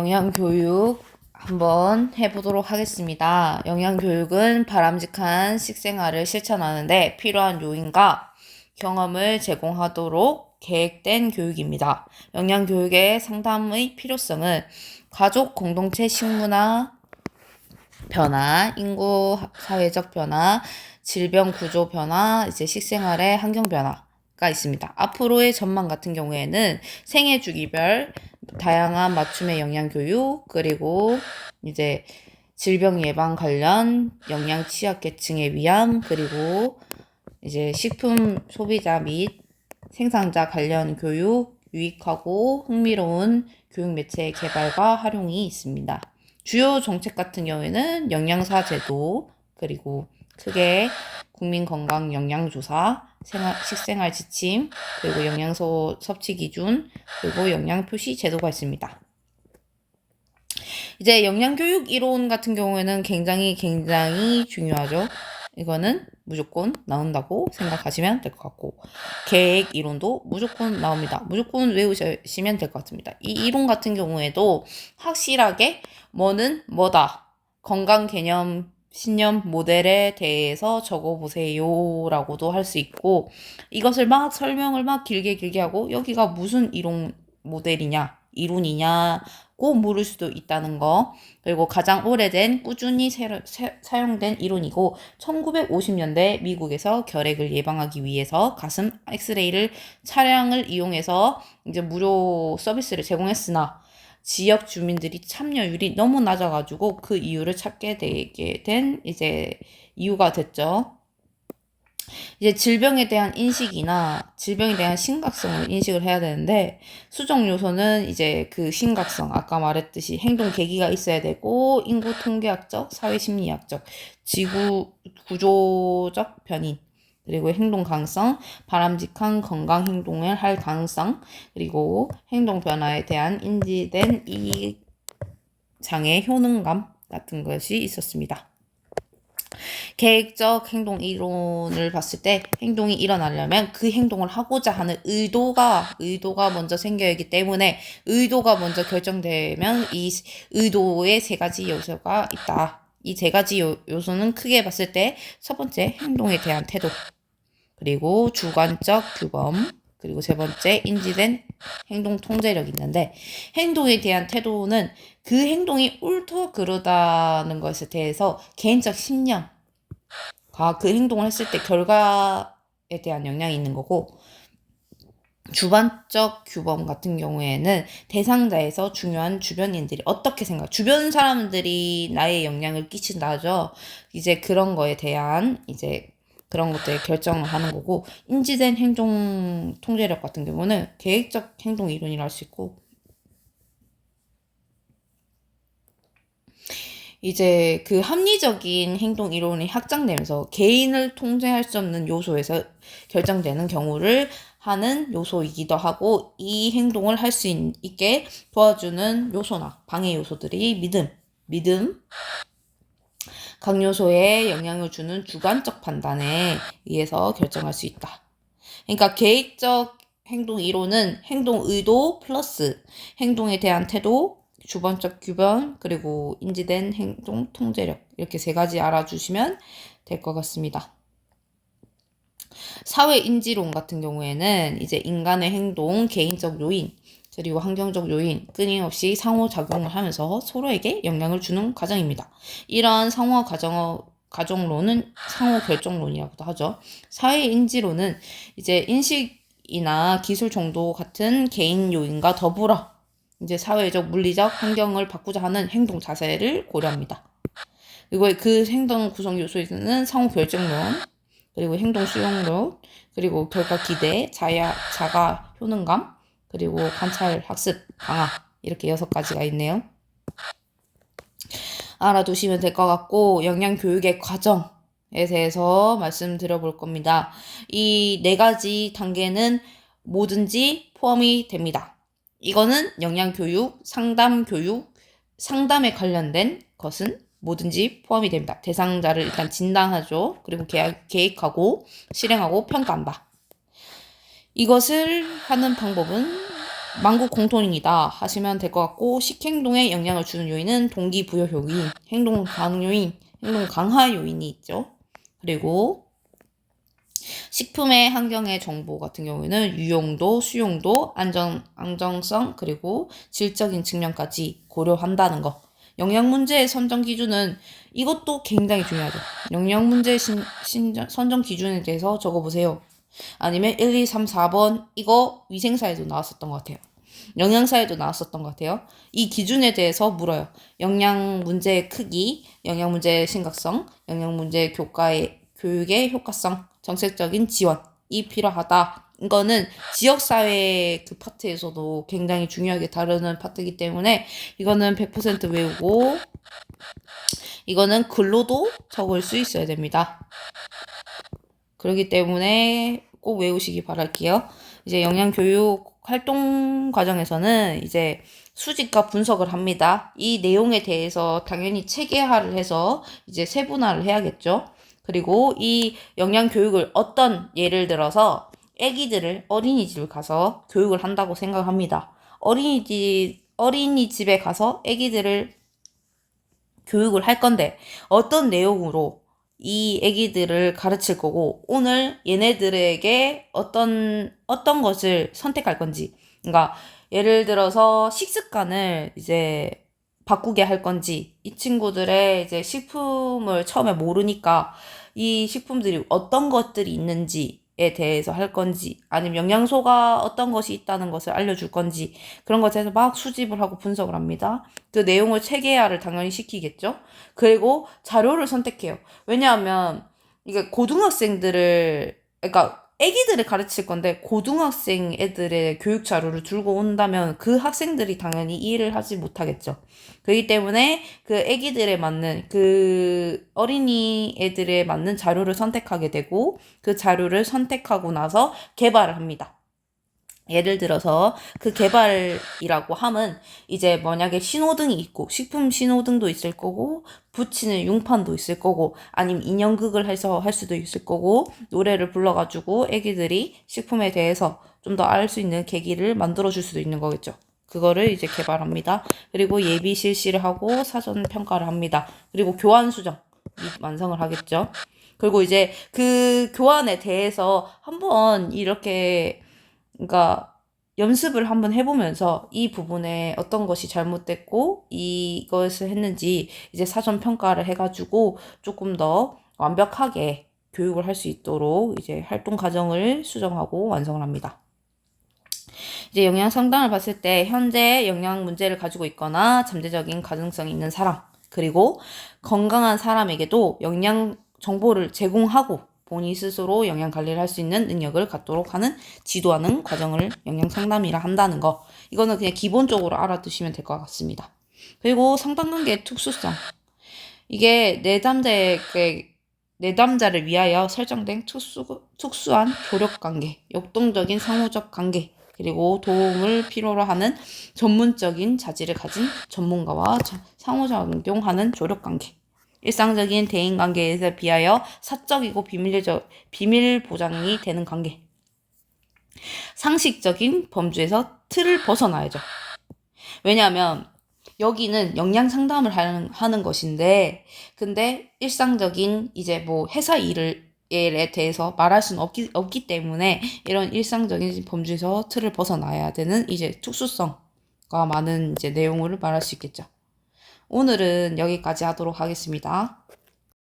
영양교육 한번 해보도록 하겠습니다. 영양교육은 바람직한 식생활을 실천하는데 필요한 요인과 경험을 제공하도록 계획된 교육입니다. 영양교육의 상담의 필요성은 가족 공동체 식문화 변화, 인구 사회적 변화, 질병 구조 변화, 식생활의 환경 변화가 있습니다. 앞으로의 전망 같은 경우에는 생애 주기별 다양한 맞춤의 영양 교육, 그리고 질병 예방 관련 영양 취약계층의 위함, 그리고 식품 소비자 및 생산자 관련 교육, 유익하고 흥미로운 교육 매체의 개발과 활용이 있습니다. 주요 정책 같은 경우에는 영양사 제도, 그리고 크게 국민건강 영양조사, 식생활 지침, 그리고 영양소 섭취 기준, 그리고 영양표시 제도가 있습니다. 영양교육 이론 같은 경우에는 굉장히 중요하죠. 이거는 무조건 나온다고 생각하시면 될 것 같고, 계획 이론도 무조건 나옵니다. 무조건 외우시면 될 것 같습니다. 이 이론 같은 경우에도 확실하게 뭐는 뭐다, 건강 개념 신념 모델에 대해서 적어보세요 라고도 할 수 있고, 이것을 설명을 길게 하고 여기가 무슨 이론 모델이냐, 이론이냐고 물을 수도 있다는 거. 그리고 가장 오래된 꾸준히 사용된 이론이고 1950년대 미국에서 결핵을 예방하기 위해서 가슴 엑스레이를 차량을 이용해서 무료 서비스를 제공했으나 지역 주민들이 참여율이 너무 낮아가지고 그 이유를 찾게 되게 된 이유가 됐죠. 질병에 대한 인식이나 질병에 대한 심각성을 인식을 해야 되는데, 수정 요소는 그 심각성, 아까 말했듯이 행동 계기가 있어야 되고, 인구 통계학적, 사회 심리학적, 지구 구조적 변인, 그리고 행동 가능성, 바람직한 건강 행동을 할 가능성, 그리고 행동 변화에 대한 인지된 이 장애 효능감 같은 것이 있었습니다. 계획적 행동 이론을 봤을 때 행동이 일어나려면 그 행동을 하고자 하는 의도가 먼저 생겨야 하기 때문에, 의도가 먼저 결정되면 이 의도에 세 가지 요소가 있다. 이 세 가지 요소는 크게 봤을 때 첫 번째, 행동에 대한 태도, 그리고 주관적 규범, 그리고 세 번째, 인지된 행동 통제력이 있는데, 행동에 대한 태도는 그 행동이 옳고 그르다는 것에 대해서 개인적 신념과 그 행동을 했을 때 결과에 대한 영향이 있는 거고, 주관적 규범 같은 경우에는 대상자에서 중요한 주변인들이 어떻게 주변 사람들이 나의 영향을 끼친다죠. 그런 거에 대한 그런 것들에 결정을 하는 거고, 인지된 행동 통제력 같은 경우는 계획적 행동 이론이라 할 수 있고, 그 합리적인 행동 이론이 확장되면서 개인을 통제할 수 없는 요소에서 결정되는 경우를 하는 요소이기도 하고, 이 행동을 할 수 있게 도와주는 요소나 방해 요소들이 믿음, 각 요소에 영향을 주는 주관적 판단에 의해서 결정할 수 있다. 그러니까 계획적 행동 이론은 행동 의도 플러스 행동에 대한 태도, 주관적 규범, 그리고 인지된 행동 통제력, 이렇게 세 가지 알아주시면 될 것 같습니다. 사회 인지론 같은 경우에는 인간의 행동, 개인적 요인, 그리고 환경적 요인 끊임없이 상호작용을 하면서 서로에게 영향을 주는 과정입니다. 이러한 상호 과정론은 상호결정론이라고도 하죠. 사회인지론은 인식이나 기술 정도 같은 개인 요인과 더불어 사회적, 물리적 환경을 바꾸자 하는 행동 자세를 고려합니다. 그리고 그 행동 구성 요소에서는 상호결정론, 그리고 행동 수용론, 그리고 결과 기대, 자가 효능감, 그리고 관찰, 학습, 강화, 이렇게 6가지가 있네요. 알아두시면 될 것 같고, 영양교육의 과정에 대해서 말씀드려볼 겁니다. 이 4가지 단계는 뭐든지 포함이 됩니다. 이거는 영양교육, 상담교육, 상담에 관련된 것은 뭐든지 포함이 됩니다. 대상자를 일단 진단하죠. 그리고 계획하고 실행하고 평가한다. 이것을 하는 방법은 만국 공통이다 하시면 될 것 같고, 식행동에 영향을 주는 요인은 동기부여 요인, 행동 가능 요인, 행동 강화 요인이 있죠. 그리고 식품의 환경의 정보 같은 경우에는 유용도, 수용도, 안정성, 그리고 질적인 측면까지 고려한다는 거. 영양 문제의 선정 기준은 이것도 굉장히 중요하죠. 영양 문제 선정 기준에 대해서 적어보세요. 아니면 1, 2, 3, 4번 이거 위생사에도 나왔었던 것 같아요. 영양사에도 나왔었던 것 같아요. 이 기준에 대해서 물어요. 영양 문제의 크기, 영양 문제의 심각성, 영양 문제 교육의 효과성, 정책적인 지원이 필요하다. 이거는 지역사회 그 파트에서도 굉장히 중요하게 다루는 파트이기 때문에 이거는 100% 외우고 이거는 글로도 적을 수 있어야 됩니다. 그렇기 때문에 꼭 외우시기 바랄게요. 이제 영양교육 활동 과정에서는 이제 수집과 분석을 합니다. 이 내용에 대해서 당연히 체계화를 해서 이제 세분화를 해야겠죠. 그리고 이 영양교육을 예를 들어서 애기들을 어린이집을 가서 교육을 한다고 생각합니다. 어린이집에 가서 애기들을 교육을 할 건데 어떤 내용으로 이 애기들을 가르칠 거고 오늘 얘네들에게 어떤 것을 선택할 건지, 그러니까 예를 들어서 식습관을 이제 바꾸게 할 건지, 이 친구들의 이제 식품을 처음에 모르니까 이 식품들이 어떤 것들이 있는지에 대해서 할 건지, 아니면 영양소가 어떤 것이 있다는 것을 알려줄 건지, 그런 것에 대해서 막 수집을 하고 분석을 합니다. 그 내용을 체계화를 당연히 시키겠죠. 그리고 자료를 선택해요. 왜냐하면 이게 그러니까 애기들을 가르칠 건데 고등학생 애들의 교육 자료를 들고 온다면 그 학생들이 당연히 이해를 하지 못하겠죠. 그렇기 때문에 그 애기들에 맞는, 그 어린이 애들에 맞는 자료를 선택하게 되고 그 자료를 선택하고 나서 개발을 합니다. 예를 들어서 그 개발이라고 함은 이제 만약에 신호등이 있고 식품 신호등도 있을 거고 붙이는 융판도 있을 거고 아니면 인형극을 해서 할 수도 있을 거고 노래를 불러가지고 애기들이 식품에 대해서 좀 더 알 수 있는 계기를 만들어 줄 수도 있는 거겠죠. 그거를 이제 개발합니다. 그리고 예비 실시를 하고 사전 평가를 합니다. 그리고 교환 수정 완성을 하겠죠. 그리고 이제 그 교환에 대해서 한번 이렇게, 그러니까 연습을 한번 해보면서 이 부분에 어떤 것이 잘못됐고 이것을 했는지 이제 사전 평가를 해가지고 조금 더 완벽하게 교육을 할 수 있도록 이제 활동 과정을 수정하고 완성을 합니다. 이제 영양 상담을 봤을 때 현재 영양 문제를 가지고 있거나 잠재적인 가능성이 있는 사람, 그리고 건강한 사람에게도 영양 정보를 제공하고 본인 스스로 영양 관리를 할 수 있는 능력을 갖도록 하는 지도하는 과정을 영양 상담이라 한다는 거. 이거는 그냥 기본적으로 알아두시면 될 것 같습니다. 그리고 상담관계의 특수성. 이게 내담자를 위하여 설정된 특수한 조력관계, 역동적인 상호적 관계, 그리고 도움을 필요로 하는 전문적인 자질을 가진 전문가와 상호작용하는 조력관계. 일상적인 대인관계에 비하여 사적이고 비밀 보장이 되는 관계. 상식적인 범주에서 틀을 벗어나야죠. 왜냐하면 여기는 영양 상담을 하는 것인데, 근데 일상적인 이제 뭐 회사 일에 대해서 말할 수는 없기 때문에 이런 일상적인 범주에서 틀을 벗어나야 되는 이제 특수성과 많은 이제 내용을 말할 수 있겠죠. 오늘은 여기까지 하도록 하겠습니다.